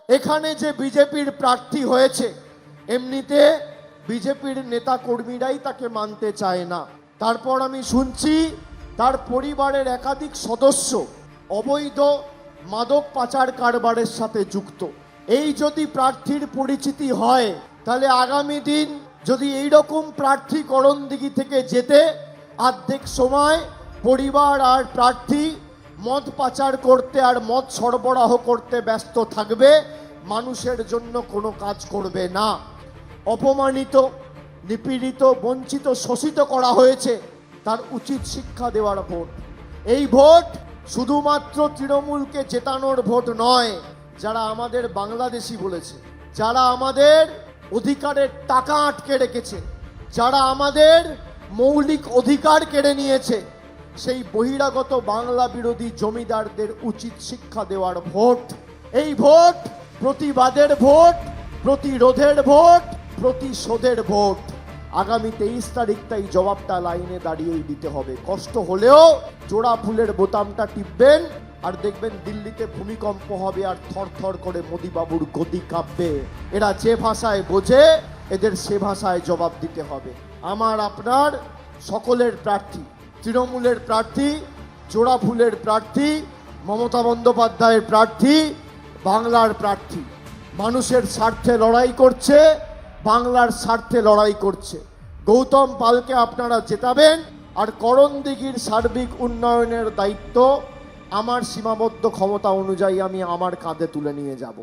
এখানে যে বিজেপির প্রার্থী হয়েছে এমনিতে বিজেপির নেতা কর্মীরাই তাকে মানতে চায় না। তারপর আমি শুনছি তার পরিবারের একাধিক সদস্য অবৈধ মাদক পাচার কারবারের সাথে যুক্ত। এই যদি প্রার্থীর পরিচিতি হয় তাহলে আগামী দিন যদি এইরকম প্রার্থী করণদিঘি থেকে যেতে অর্ধেক সময় পরিবার আর প্রার্থী মদ পাচার করতে আর মদ সরবরাহ করতে ব্যস্ত থাকবে, মানুষের জন্য কোনো কাজ করবে না। অপমানিত, নিপীড়িত, বঞ্চিত, শোষিত করা হয়েছে, তার উচিত শিক্ষা দেওয়ার ভোট। এই ভোট শুধুমাত্র তৃণমূলকে জেতানোর ভোট নয়, যারা আমাদের বাংলাদেশি বলেছে, যারা আমাদের অধিকারের টাকা আটকে রেখেছে, যারা আমাদের মৌলিক অধিকার কেড়ে নিয়েছে, সেই বহিরাগত বাংলা বিরোধী জমিদারদের উচিত শিক্ষা দেওয়ার ভোট। এই ভোট প্রতিবাদের ভোট, প্রতিরোধের ভোট, প্রতিশোধের ভোট। আগামী 23 তারিখ তাই জবাবটা লাইনে দাঁড়িয়েই দিতে হবে। কষ্ট হলেও জোড়া ফুলের বোতামটা টিপবেন আর দেখবেন দিল্লিতে ভূমিকম্প হবে আর থরথর করে মোদিবাবুর গদি কাঁপবে। এরা যে ভাষায় বোঝে এদের সে ভাষায় জবাব দিতে হবে। আমার আপনার সকলের প্রার্থী, তৃণমূলের প্রার্থী, জোড়া ফুলের প্রার্থী, মমতা বন্দ্যোপাধ্যায়ের প্রার্থী, বাংলার প্রার্থী, মানুষের স্বার্থে লড়াই করছে, বাংলার স্বার্থে লড়াই করছে। গৌতম পালকে আপনারা জেতাবেন আর করণদিঘির সার্বিক উন্নয়নের দায়িত্ব আমার সীমাবদ্ধ ক্ষমতা অনুযায়ী আমি আমার কাঁধে তুলে নিয়ে যাব।